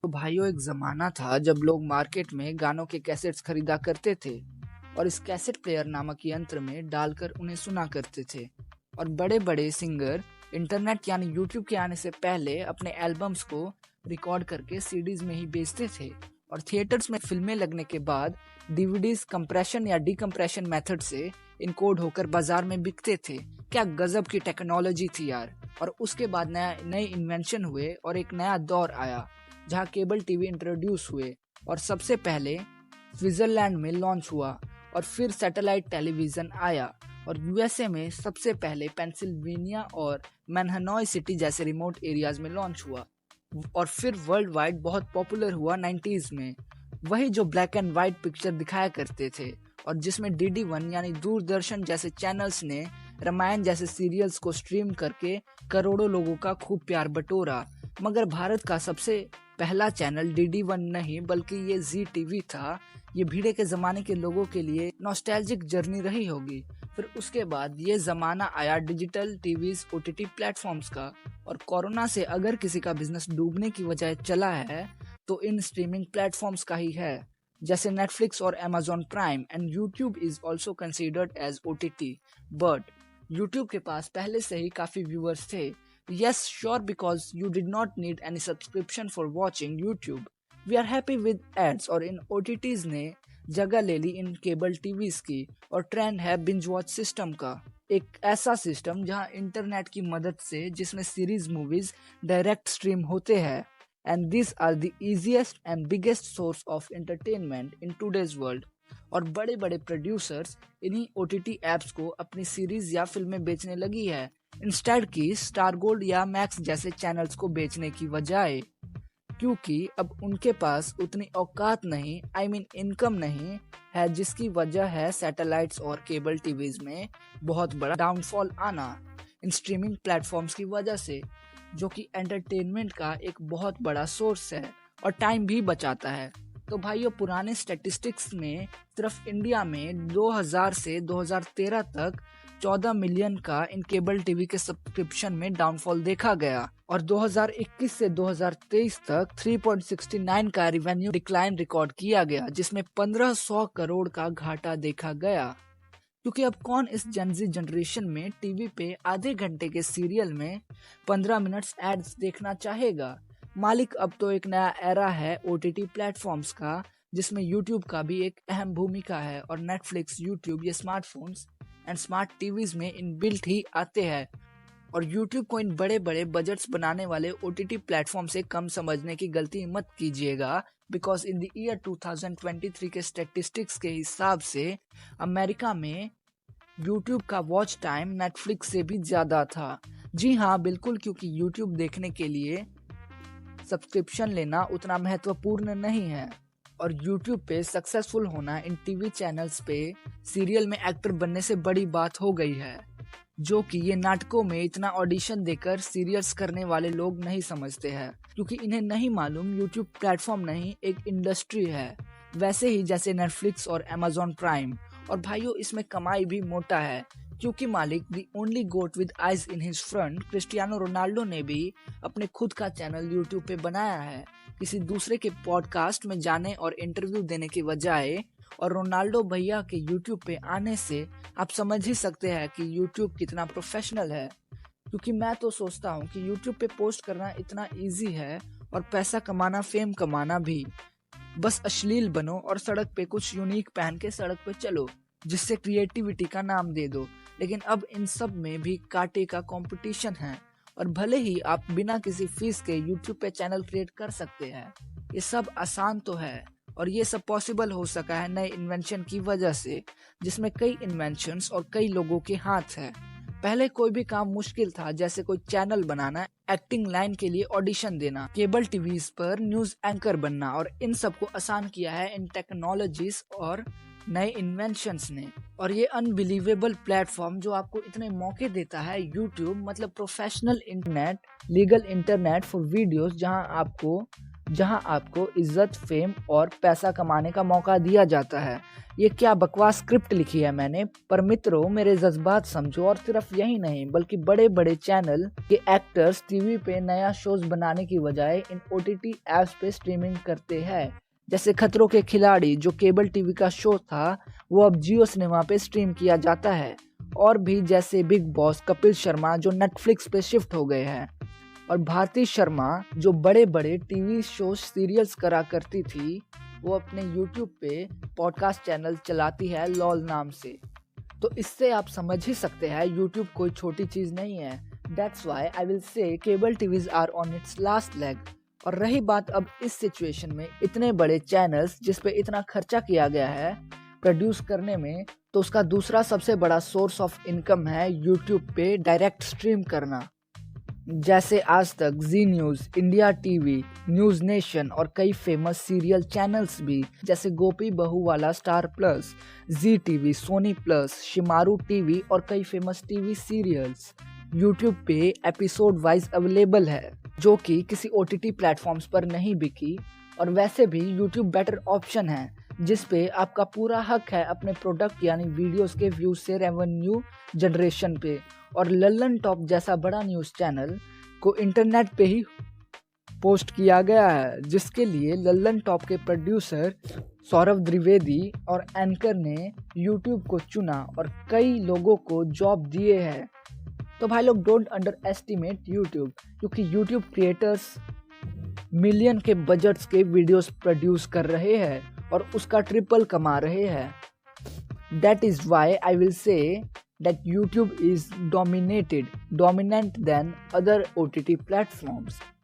तो भाइयों एक जमाना था जब लोग मार्केट में गानों के कैसेट्स खरीदा करते थे और इस कैसेट प्लेयर नामक यंत्र में डालकर उन्हें सुना करते थे। और बड़े बड़े सिंगर इंटरनेट यानी यूट्यूब के आने से पहले अपने एल्बम्स को रिकॉर्ड करके सीडीज में ही बेचते थे और थिएटर्स में फिल्में लगने के बाद डीवीडीज कंप्रेशन या डीकंप्रेशन मेथड से इनकोड होकर बाजार में बिकते थे। क्या गजब की टेक्नोलॉजी थी यार। और उसके बाद नए इन्वेंशन हुए और एक नया दौर आया जहां केबल टीवी इंट्रोड्यूस हुए और सबसे पहले स्विट्जरलैंड में लॉन्च हुआ और फिर सैटेलाइट टेलीविजन आया और यूएसए में सबसे पहले पेंसिल्वेनिया और मैनहनोई सिटी जैसे रिमोट एरियाज में लॉन्च हुआ और फिर वर्ल्ड वाइड बहुत पॉपुलर हुआ 90s में। वही जो ब्लैक एंड व्हाइट पिक्चर दिखाया करते थे और जिसमें DD1 यानी दूरदर्शन जैसे चैनल्स ने रामायण जैसे सीरियल्स को स्ट्रीम करके करोड़ों लोगों का खूब प्यार बटोरा। मगर भारत का सबसे पहला चैनल DD1 नहीं बल्कि ये ZTV था। ये भीड़े के जमाने के लोगों के लिए नॉस्टैल्जिक जर्नी रही होगी। फिर उसके बाद ये जमाना आया डिजिटल टीवीज OTT प्लेटफॉर्म्स का और कोरोना से अगर किसी का बिजनेस डूबने की वजह चला है तो इन स्ट्रीमिंग प्लेटफॉर्म्स का ही है, जैसे नेटफ्लिक्स और Amazon Prime. And YouTube is also considered as OTT, but YouTube के पास पहले से ही काफी व्यूअर्स थे। Yes, sure, because you did not need any subscription for watching YouTube. We are happy with ads और इन OTTs ने जगह ले ली इन केबल टीवीज की और ट्रेंड है बिंज वॉच सिस्टम का। एक ऐसा सिस्टम जहां इंटरनेट की मदद से जिसमें सीरीज मूवीज डायरेक्ट स्ट्रीम होते हैं। And this are the easiest and biggest source of entertainment in today's world. और बड़े बड़े प्रोड्यूसर्स इन्हीं OTT एप्स को अपनी सीरीज या फिल्में बेचने लगी है इंस्टेड की स्टार गोल्ड या मैक्स जैसे चैनल्स को बेचने की बजाय, क्योंकि अब उनके पास उतनी औकात नहीं, इनकम नहीं है, जिसकी वजह है सैटेलाइट्स और केबल टीवीज में बहुत बड़ा डाउनफॉल आना इन स्ट्रीमिंग प्लेटफॉर्म्स की वजह से, जो कि एंटरटेनमेंट का एक बहुत बड़ा सोर्स है और टाइम भी बचाता है। तो भाइयों पुराने स्टैटिस्टिक्स में सिर्फ इंडिया में 2000 से 2013 तक 14 मिलियन का इन केबल टीवी के सब्सक्रिप्शन में डाउनफॉल देखा गया और 2021 से 2023 तक 3.69 का रेवेन्यू डिक्लाइन रिकॉर्ड किया गया, जिसमें 1500 करोड़ का घाटा देखा गया। क्योंकि अब कौन इस जेनजी जनरेशन में टीवी पे आधे घंटे के सीरियल में 15 मिनट्स एड्स देखना चाहेगा। मालिक अब तो एक नया एरा है OTT प्लेटफॉर्म्स का, जिसमें यूट्यूब का भी एक अहम भूमिका है और नेटफ्लिक्स, यूट्यूब ये स्मार्टफोन्स एंड स्मार्ट टीवीज में इनबिल्ट ही आते हैं। और यूट्यूब को इन बड़े बड़े बजट्स बनाने वाले OTT प्लेटफॉर्म से कम समझने की गलती मत कीजिएगा, बिकॉज इन द ईयर 2023 के स्टैटिस्टिक्स के हिसाब से अमेरिका में यूट्यूब का वॉच टाइम नेटफ्लिक्स से भी ज्यादा था। जी हाँ बिल्कुल, क्योंकि यूट्यूब देखने के लिए सब्सक्रिप्शन लेना उतना महत्वपूर्ण नहीं है और YouTube पे सक्सेसफुल होना इन टीवी चैनल्स पे सीरियल में एक्टर बनने से बड़ी बात हो गई है, जो कि ये नाटकों में इतना ऑडिशन देकर सीरियल्स करने वाले लोग नहीं समझते हैं, क्योंकि इन्हें नहीं मालूम YouTube प्लेटफॉर्म नहीं एक इंडस्ट्री है, वैसे ही जैसे नेटफ्लिक्स और Amazon प्राइम। और भाइयों इसमें कमाई भी मोटा है, क्योंकि मालिक the only goat with eyes in his front Cristiano Ronaldo ने भी अपने खुद का चैनल यूट्यूब पे बनाया है, किसी दूसरे के पॉडकास्ट में जाने और इंटरव्यू देने की बजाय। और रोनाल्डो भैया के यूट्यूब पे आने से आप समझ ही सकते हैं कि यूट्यूब कितना प्रोफेशनल है। क्योंकि मैं तो सोचता हूँ कि यूट्यूब पे पोस्ट करना इतना इजी है और पैसा कमाना, फेम कमाना भी। बस अश्लील बनो और सड़क पे कुछ यूनिक पहन के सड़क पे चलो, जिससे क्रिएटिविटी का नाम दे दो। लेकिन अब इन सब में भी कांटे का कंपटीशन है और भले ही आप बिना किसी फीस के YouTube पे चैनल क्रिएट कर सकते हैं। ये सब आसान तो है और ये सब पॉसिबल हो सका है नए इन्वेंशन की वजह से, जिसमें कई इन्वेंशंस और कई लोगों के हाथ है। पहले कोई भी काम मुश्किल था, जैसे कोई चैनल बनाना, एक्टिंग लाइन के लिए ऑडिशन देना, केबल टीवीज पर न्यूज एंकर बनना, और इन सब को आसान किया है इन टेक्नोलॉजीज और नए इन्वेंशंस ने। और ये अनबिलीवेबल प्लेटफॉर्म जो आपको इतने मौके देता है, यूट्यूब मतलब professional internet, legal internet for videos, जहां आपको जहां आपको इज्जत, फेम और पैसा कमाने का मौका दिया जाता है। ये क्या बकवास स्क्रिप्ट लिखी है मैंने, पर मित्रों मेरे जज्बात समझो। और सिर्फ यही नहीं बल्कि बड़े बड़े चैनल के एक्टर्स टीवी पे नया शोज बनाने की बजाय इन OTT ऐप्स पे स्ट्रीमिंग करते हैं। जैसे खतरों के खिलाड़ी जो केबल टीवी का शो था, वो अब जियो सिनेमा पे स्ट्रीम किया जाता है। और भी जैसे बिग बॉस, कपिल शर्मा जो नेटफ्लिक्स पे शिफ्ट हो गए हैं, और भारती शर्मा जो बड़े बड़े टीवी शो सीरियल्स करा करती थी, वो अपने यूट्यूब पे पॉडकास्ट चैनल चलाती है लॉल नाम से। तो इससे आप समझ ही सकते हैं यूट्यूब कोई छोटी चीज नहीं है। That's why I will say cable TVs are on its last leg. और रही बात अब इस सिचुएशन में इतने बड़े चैनल्स जिस पे इतना खर्चा किया गया है प्रोड्यूस करने में, तो उसका दूसरा सबसे बड़ा सोर्स ऑफ इनकम है यूट्यूब पे डायरेक्ट स्ट्रीम करना। जैसे Aaj Tak, Zee News, India TV, News Nation और कई फेमस सीरियल चैनल्स भी, जैसे गोपी बहू वाला Star Plus, Zee TV, Sony Plus, Shemaroo TV और कई फेमस टीवी सीरियल्स यूट्यूब पे एपिसोड वाइज अवेलेबल है, जो कि किसी OTT प्लेटफॉर्म्स पर नहीं बिकी। और वैसे भी यूट्यूब बेटर ऑप्शन है, जिस पे आपका पूरा हक है अपने प्रोडक्ट यानी वीडियोस के व्यूज से रेवेन्यू जनरेशन पे। और लल्लन टॉप जैसा बड़ा न्यूज़ चैनल को इंटरनेट पे ही पोस्ट किया गया है, जिसके लिए लल्लन टॉप के प्रोड्यूसर सौरभ द्विवेदी और एंकर ने यूट्यूब को चुना और कई लोगों को जॉब दिए हैं। तो भाई लोग, डोंट अंडर एस्टिमेट यूट्यूब, क्योंकि यूट्यूब क्रिएटर्स मिलियन के बजट्स के वीडियोस प्रोड्यूस कर रहे हैं और उसका ट्रिपल कमा रहे हैं। That is why I will say that YouTube is dominant than other OTT platforms.